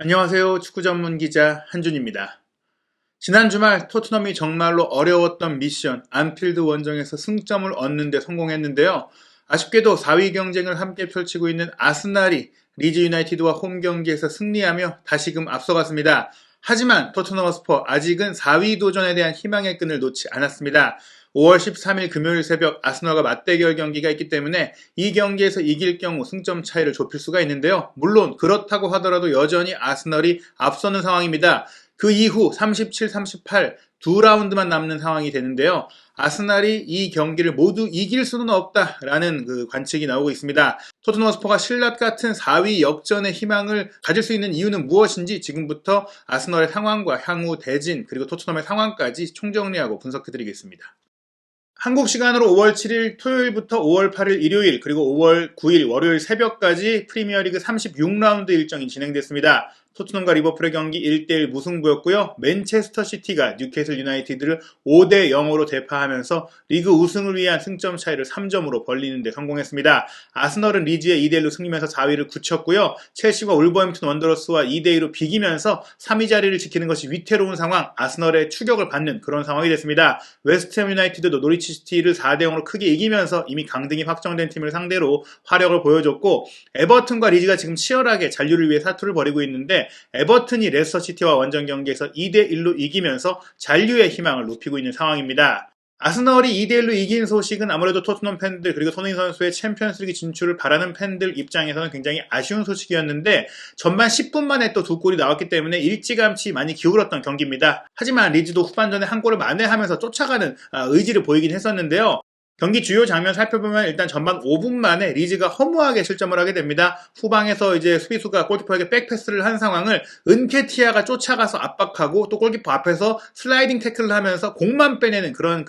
안녕하세요. 축구 전문 기자 한준입니다. 지난 주말 토트넘이 정말로 어려웠던 미션 안필드 원정에서 승점을 얻는 데 성공했는데요. 아쉽게도 4위 경쟁을 함께 펼치고 있는 아스날이 리즈 유나이티드와 홈 경기에서 승리하며 다시금 앞서갔습니다. 하지만 토트넘 허스퍼 아직은 4위 도전에 대한 희망의 끈을 놓지 않았습니다. 5월 13일 금요일 새벽 아스널과 맞대결 경기가 있기 때문에 이 경기에서 이길 경우 승점 차이를 좁힐 수가 있는데요. 물론 그렇다고 하더라도 여전히 아스널이 앞서는 상황입니다. 그 이후 37, 38 두 라운드만 남는 상황이 되는데요. 아스날이 이 경기를 모두 이길 수는 없다라는 관측이 나오고 있습니다. 토트넘 허스퍼가 신라 같은 4위 역전의 희망을 가질 수 있는 이유는 무엇인지 지금부터 아스널의 상황과 향후 대진 그리고 토트넘의 상황까지 총정리하고 분석해드리겠습니다. 한국 시간으로 5월 7일 토요일부터 5월 8일 일요일 그리고 5월 9일 월요일 새벽까지 프리미어리그 36라운드 일정이 진행됐습니다. 토트넘과 리버풀의 경기 1대1 무승부였고요. 맨체스터 시티가 뉴캐슬 유나이티드를 5대 0으로 대파하면서 리그 우승을 위한 승점 차이를 3점으로 벌리는 데 성공했습니다. 아스널은 리즈에 2대1로 승리하면서 4위를 굳혔고요. 첼시와 울버햄튼 원더러스와 2대2로 비기면서 3위 자리를 지키는 것이 위태로운 상황, 아스널의 추격을 받는 그런 상황이 됐습니다. 웨스트햄 유나이티드도 노리치 시티를 4대 0으로 크게 이기면서 이미 강등이 확정된 팀을 상대로 화력을 보여줬고, 에버튼과 리즈가 지금 치열하게 잔류를 위해 사투를 벌이고 있는데 에버튼이 레스터시티와 원정 경기에서 2대1로 이기면서 잔류의 희망을 높이고 있는 상황입니다. 아스널이 2대1로 이긴 소식은 아무래도 토트넘 팬들 그리고 손흥민 선수의 챔피언스리그 진출을 바라는 팬들 입장에서는 굉장히 아쉬운 소식이었는데 전반 10분 만에 또 두 골이 나왔기 때문에 일찌감치 많이 기울었던 경기입니다. 하지만 리즈도 후반전에 한 골을 만회하면서 쫓아가는 의지를 보이긴 했었는데요. 경기 주요 장면 살펴보면 일단 전반 5분 만에 리즈가 허무하게 실점을 하게 됩니다. 후방에서 이제 수비수가 골키퍼에게 백패스를 한 상황을 은케티아가 쫓아가서 압박하고 또 골키퍼 앞에서 슬라이딩 태클을 하면서 공만 빼내는 그런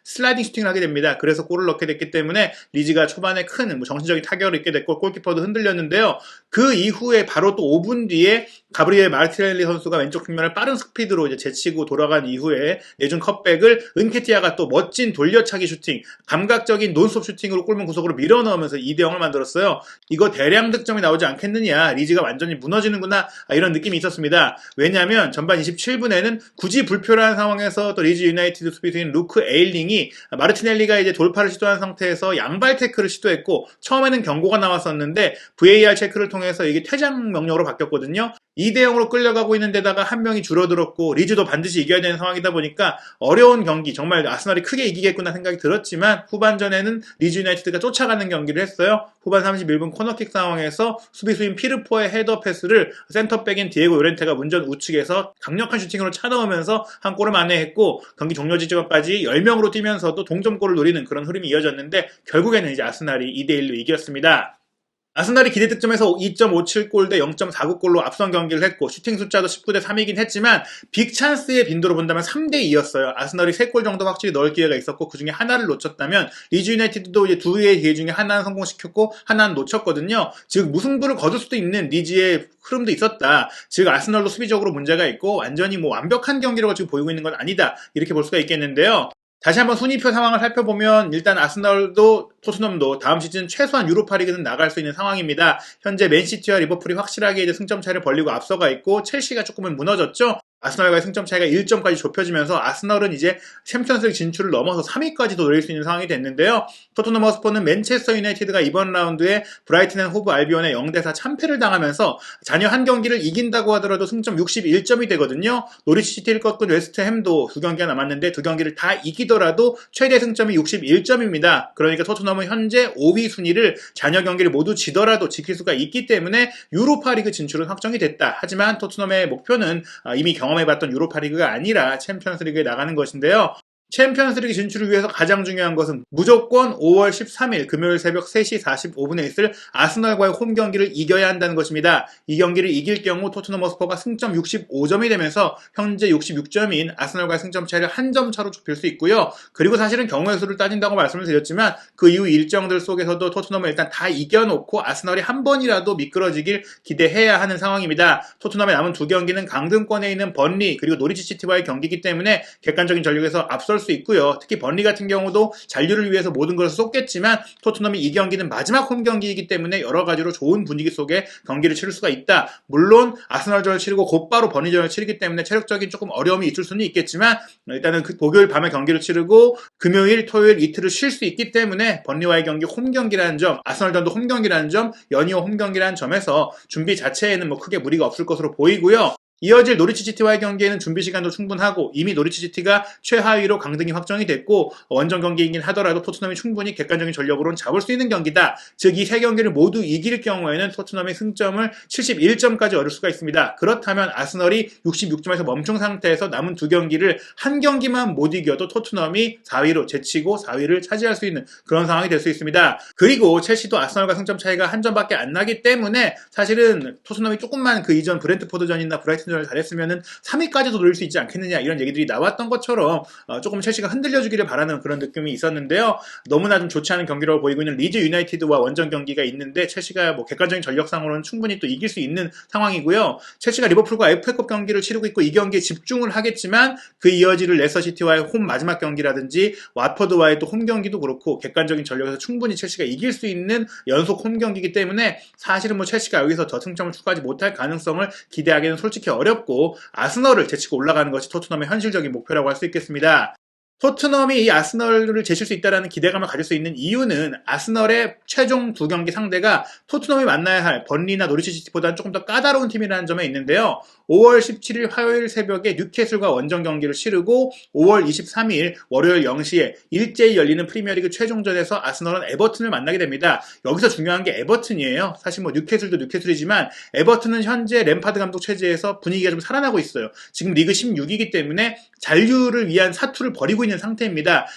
슬라이딩 슈팅을 하게 됩니다. 그래서 골을 넣게 됐기 때문에 리즈가 초반에 큰 정신적인 타격을 입게 됐고 골키퍼도 흔들렸는데요. 그 이후에 바로 또 5분 뒤에 가브리엘 마르티넬리 선수가 왼쪽 측면을 빠른 스피드로 이제 제치고 돌아간 이후에 내준 컵백을 은케티아가 또 멋진 돌려차기 슈팅, 감각적인 논스톱 슈팅으로 골문 구석으로 밀어넣으면서 2대 0을 만들었어요. 이거 대량 득점이 나오지 않겠느냐, 리즈가 완전히 무너지는구나, 이런 느낌이 있었습니다. 왜냐하면 전반 27분에는 굳이 불편한 상황에서 또 리즈 유나이티드 수비수인 루크 에일링이 마르티넬리가 이제 돌파를 시도한 상태에서 양발 태클을 시도했고 처음에는 경고가 나왔었는데 VAR 체크를 통해서 이게 퇴장 명령으로 바뀌었거든요. 2대 0으로 끌려가고 있는 데다가 한 명이 줄어들었고 리즈도 반드시 이겨야 되는 상황이다 보니까 어려운 경기, 정말 아스널이 크게 이기겠구나 생각이 들었지만 후반전에는 리즈 유나이티드가 쫓아가는 경기를 했어요. 후반 31분 코너킥 상황에서 수비수인 피르포의 헤더 패스를 센터백인 디에고 요렌테가 문전 우측에서 강력한 슈팅으로 차넣으면서 한 골을 만회했고 경기 종료 지점까지 10명으로 뛰면서도 동점골을 노리는 그런 흐름이 이어졌는데 결국에는 이제 아스날이 2대1로 이겼습니다. 아스날이 기대 득점에서 2.57골 대 0.49골로 앞선 경기를 했고 슈팅 숫자도 19대 3이긴 했지만 빅찬스의 빈도로 본다면 3대 2였어요. 아스날이 3골 정도 확실히 넣을 기회가 있었고 그중에 하나를 놓쳤다면 리즈 유나이티드도 이제 두 개의 기회 중에 하나는 성공시켰고 하나는 놓쳤거든요. 즉 무승부를 거둘 수도 있는 리즈의 흐름도 있었다. 즉 아스널도 수비적으로 문제가 있고 완전히 완벽한 경기력을 지금 보이고 있는 건 아니다. 이렇게 볼 수가 있겠는데요. 다시 한번 순위표 상황을 살펴보면 일단 아스널도 토트넘도 다음 시즌 최소한 유로파리그는 나갈 수 있는 상황입니다. 현재 맨시티와 리버풀이 확실하게 이제 승점 차이를 벌리고 앞서가 있고 첼시가 조금은 무너졌죠. 아스널과의 승점 차이가 1점까지 좁혀지면서 아스널은 이제 챔피언스리그 진출을 넘어서 3위까지도 노릴 수 있는 상황이 됐는데요. 토트넘 허스퍼는 맨체스터 유나이티드가 이번 라운드에 브라이튼 앤 호브 알비온의 0대4 참패를 당하면서 잔여 한 경기를 이긴다고 하더라도 승점 61점이 되거든요. 노리치 시티를 꺾은 웨스트햄도 두 경기가 남았는데 두 경기를 다 이기더라도 최대 승점이 61점입니다. 그러니까 토트넘은 현재 5위 순위를 잔여 경기를 모두 지더라도 지킬 수가 있기 때문에 유로파리그 진출은 확정이 됐다. 하지만 토트넘의 목표는 이미 경험해봤던 유로파리그가 아니라 챔피언스리그에 나가는 것인데요. 챔피언스리그 진출을 위해서 가장 중요한 것은 무조건 5월 13일 금요일 새벽 3시 45분에 있을 아스널과의 홈 경기를 이겨야 한다는 것입니다. 이 경기를 이길 경우 토트넘 허스퍼가 승점 65점이 되면서 현재 66점인 아스널과의 승점 차이를 한 점 차로 좁힐 수 있고요. 그리고 사실은 경우의 수를 따진다고 말씀을 드렸지만 그 이후 일정들 속에서도 토트넘을 일단 다 이겨놓고 아스널이 한 번이라도 미끄러지길 기대해야 하는 상황입니다. 토트넘의 남은 두 경기는 강등권에 있는 번리 그리고 노리치 시티와의 경기이기 때문에 객관적인 전력에서 앞설 어려울 수 있고요. 특히 번리 같은 경우도 잔류를 위해서 모든 것을 쏟겠지만 토트넘이 이 경기는 마지막 홈 경기이기 때문에 여러 가지로 좋은 분위기 속에 경기를 치를 수가 있다. 물론 아스널전을 치르고 곧바로 번리전을 치르기 때문에 체력적인 조금 어려움이 있을 수는 있겠지만 일단은 그 목요일 밤에 경기를 치르고 금요일, 토요일 이틀을 쉴 수 있기 때문에 번리와의 경기 홈 경기라는 점, 아스널전도 홈 경기라는 점, 연이어 홈 경기라는 점에서 준비 자체에는 뭐 크게 무리가 없을 것으로 보이고요. 이어질 노리치 시티와의 경기에는 준비 시간도 충분하고 이미 노리치 시티가 최하위로 강등이 확정이 됐고 원정 경기이긴 하더라도 토트넘이 충분히 객관적인 전력으로는 잡을 수 있는 경기다. 즉 이 세 경기를 모두 이길 경우에는 토트넘의 승점을 71점까지 얻을 수가 있습니다. 그렇다면 아스널이 66점에서 멈춘 상태에서 남은 두 경기를 한 경기만 못 이겨도 토트넘이 4위로 제치고 4위를 차지할 수 있는 그런 상황이 될 수 있습니다. 그리고 첼시도 아스널과 승점 차이가 한 점밖에 안 나기 때문에 사실은 토트넘이 조금만 그 이전 브렌트포드전이나 브라이튼 을 잘했으면은 3위까지도 노릴 수 있지 않겠느냐 이런 얘기들이 나왔던 것처럼 조금 첼시가 흔들려주기를 바라는 그런 느낌이 있었는데요. 너무나 좀 좋지 않은 경기라고 보이고 있는 리즈 유나이티드와 원정 경기가 있는데 첼시가 뭐 객관적인 전력상으로는 충분히 또 이길 수 있는 상황이고요. 첼시가 리버풀과 FA컵 경기를 치르고 있고 이 경기에 집중을 하겠지만 그 이어지를 레스터시티와의 홈 마지막 경기라든지 와퍼드와의 또 홈 경기도 그렇고 객관적인 전력에서 충분히 첼시가 이길 수 있는 연속 홈 경기이기 때문에 사실은 뭐 첼시가 여기서 더 승점을 추가하지 못할 가능성을 기대하기는 솔직히 어렵고 아스널을 제치고 올라가는 것이 토트넘의 현실적인 목표라고 할 수 있겠습니다. 토트넘이 이 아스널을 제칠 수 있다는 기대감을 가질 수 있는 이유는 아스널의 최종 두 경기 상대가 토트넘이 만나야 할 번리나 노리치 시티보다는 조금 더 까다로운 팀이라는 점에 있는데요. 5월 17일 화요일 새벽에 뉴캐슬과 원정 경기를 치르고 5월 23일 월요일 0시에 일제히 열리는 프리미어리그 최종전에서 아스널은 에버튼을 만나게 됩니다. 여기서 중요한 게 에버튼이에요. 사실 뭐 뉴캐슬도 뉴캐슬이지만 에버튼은 현재 램파드 감독 체제에서 분위기가 좀 살아나고 있어요. 지금 리그 16위이기 때문에 잔류를 위한 사투를 벌이고 있는 상태입니다.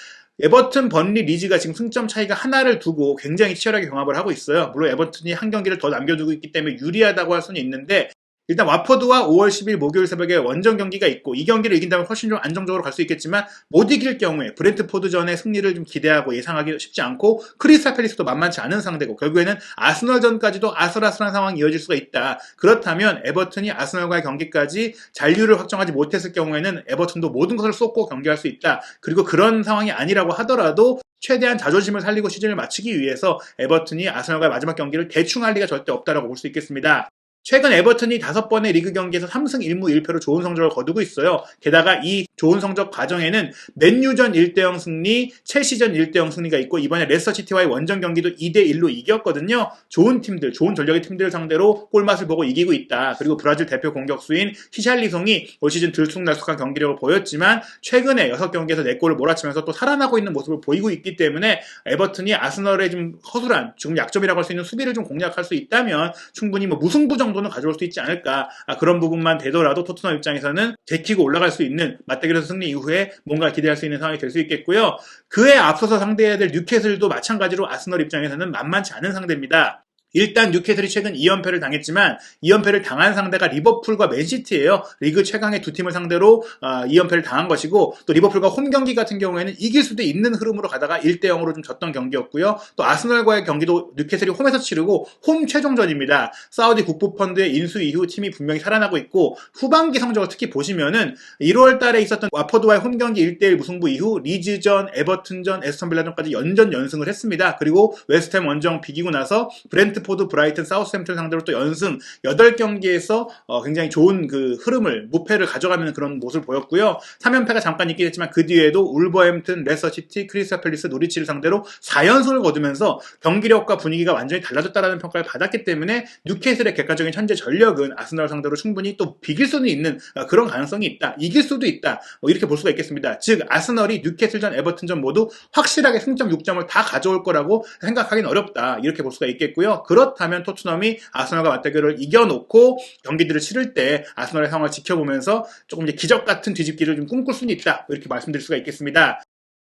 에버튼, 번리, 리즈가 지금 승점 차이가 하나를 두고 굉장히 치열하게 경합을 하고 있어요. 물론 에버튼이 한 경기를 더 남겨두고 있기 때문에 유리하다고 할 수는 있는데 일단 와퍼드와 5월 10일 목요일 새벽에 원정 경기가 있고 이 경기를 이긴다면 훨씬 좀 안정적으로 갈 수 있겠지만 못 이길 경우에 브렌트포드전의 승리를 좀 기대하고 예상하기 쉽지 않고 크리스탈 팰리스도 만만치 않은 상대고 결국에는 아스널전까지도 아슬아슬한 상황이 이어질 수가 있다. 그렇다면 에버튼이 아스널과의 경기까지 잔류를 확정하지 못했을 경우에는 에버튼도 모든 것을 쏟고 경기할 수 있다. 그리고 그런 상황이 아니라고 하더라도 최대한 자존심을 살리고 시즌을 마치기 위해서 에버튼이 아스널과의 마지막 경기를 대충 할 리가 절대 없다라고 볼 수 있겠습니다. 최근 에버튼이 5번의 리그 경기에서 3승 1무 1패로 좋은 성적을 거두고 있어요. 게다가 이 좋은 성적 과정에는 맨유전 1대0 승리, 첼시전 1대0 승리가 있고 이번에 레스터시티와의 원정 경기도 2대1로 이겼거든요. 좋은 팀들, 좋은 전력의 팀들을 상대로 골맛을 보고 이기고 있다. 그리고 브라질 대표 공격수인 히샬리송이 올 시즌 들쑥날쑥한 경기력을 보였지만 최근에 6경기에서 4골을 몰아치면서 또 살아나고 있는 모습을 보이고 있기 때문에 에버튼이 아스널의 좀 허술한, 지금 약점이라고 할 수 있는 수비를 좀 공략할 수 있다면 충분히 뭐 무승부 정도는 가져올 수 있지 않을까. 그런 부분만 되더라도 토트넘 입장에서는 제키고 올라갈 수 있는 맞대결에서 승리 이후에 뭔가 기대할 수 있는 상황이 될 수 있겠고요. 그에 앞서서 상대해야 될 뉴캐슬도 마찬가지로 아스널 입장에서는 만만치 않은 상대입니다. 일단 뉴캐슬이 최근 2연패를 당했지만 2연패를 당한 상대가 리버풀과 맨시티예요. 리그 최강의 두 팀을 상대로 2연패를 당한 것이고 또 리버풀과 홈 경기 같은 경우에는 이길 수도 있는 흐름으로 가다가 1대0으로 좀 졌던 경기였고요. 또 아스널과의 경기도 뉴캐슬이 홈에서 치르고 홈 최종전입니다. 사우디 국부펀드의 인수 이후 팀이 분명히 살아나고 있고 후반기 성적을 특히 보시면은 1월 달에 있었던 와퍼드와의 홈 경기 1대1 무승부 이후 리즈전, 에버튼전, 에스턴빌라전까지 연승을 했습니다. 그리고 웨스트햄 원정 비기고 나서 브렌트포드, 브라이튼, 사우스햄튼 상대로 또 연승 8경기에서 굉장히 좋은 그 흐름을 무패를 가져가는 그런 모습을 보였고요. 3연패가 잠깐 있긴 했지만 그 뒤에도 울버햄튼, 레스터시티, 크리스탈 팰리스, 노리치를 상대로 4연승을 거두면서 경기력과 분위기가 완전히 달라졌다라는 평가를 받았기 때문에 뉴캐슬의 객관적인 현재 전력은 아스널 상대로 충분히 또 비길 수는 있는 그런 가능성이 있다. 이길 수도 있다. 이렇게 볼 수가 있겠습니다. 즉 아스널이 뉴캐슬전, 에버튼전 모두 확실하게 승점 6점을 다 가져올 거라고 생각하기는 어렵다. 이렇게 볼 수가 있겠고요. 그렇다면 토트넘이 아스널과 맞대결을 이겨놓고 경기들을 치를 때 아스널의 상황을 지켜보면서 조금 이제 기적 같은 뒤집기를 좀 꿈꿀 수는 있다. 이렇게 말씀드릴 수가 있겠습니다.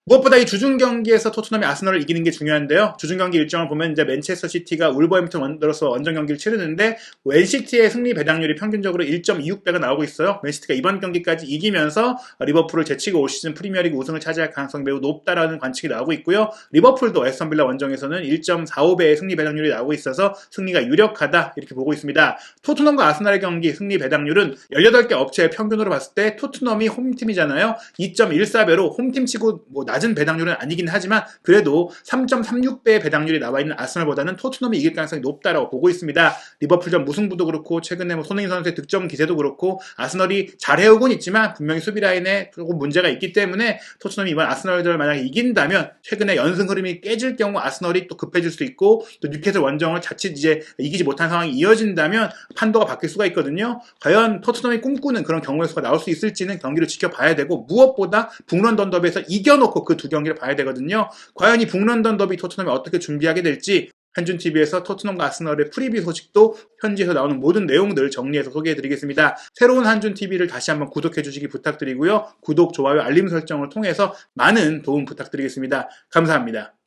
무엇보다 이 주중 경기에서 토트넘이 아스널을 이기는 게 중요한데요. 주중 경기 일정을 보면 이제 맨체스터 시티가 울버햄튼 원더러스와 원정 경기를 치르는데 맨시티의 승리 배당률이 평균적으로 1.26배가 나오고 있어요. 맨시티가 이번 경기까지 이기면서 리버풀을 제치고 올 시즌 프리미어리그 우승을 차지할 가능성이 매우 높다라는 관측이 나오고 있고요. 리버풀도 에스턴 빌라 원정에서는 1.45배의 승리 배당률이 나오고 있어서 승리가 유력하다 이렇게 보고 있습니다. 토트넘과 아스널의 경기 승리 배당률은 18개 업체의 평균으로 봤을 때 토트넘이 홈팀이잖아요. 2.14배로 홈팀치고 낮은 배당률은 아니긴 하지만 그래도 3.36배의 배당률이 나와 있는 아스널보다는 토트넘이 이길 가능성이 높다라고 보고 있습니다. 리버풀전 무승부도 그렇고 최근에 손흥민 선수의 득점 기세도 그렇고 아스널이 잘 해오곤 있지만 분명히 수비 라인에 조금 문제가 있기 때문에 토트넘이 이번 아스널을 만약에 이긴다면 최근에 연승 흐름이 깨질 경우 아스널이 또 급해질 수도 있고 또 뉴캐슬 원정을 자칫 이제 이기지 못한 상황이 이어진다면 판도가 바뀔 수가 있거든요. 과연 토트넘이 꿈꾸는 그런 경우의 수가 나올 수 있을지는 경기를 지켜봐야 되고 무엇보다 북런던 더비에서 이겨놓고 그 두 경기를 봐야 되거든요. 과연 이 북런던 더비 토트넘이 어떻게 준비하게 될지 한준TV에서 토트넘과 아스널의 프리뷰 소식도 현지에서 나오는 모든 내용들 정리해서 소개해드리겠습니다. 새로운 한준TV를 다시 한번 구독해주시기 부탁드리고요. 구독, 좋아요, 알림 설정을 통해서 많은 도움 부탁드리겠습니다. 감사합니다.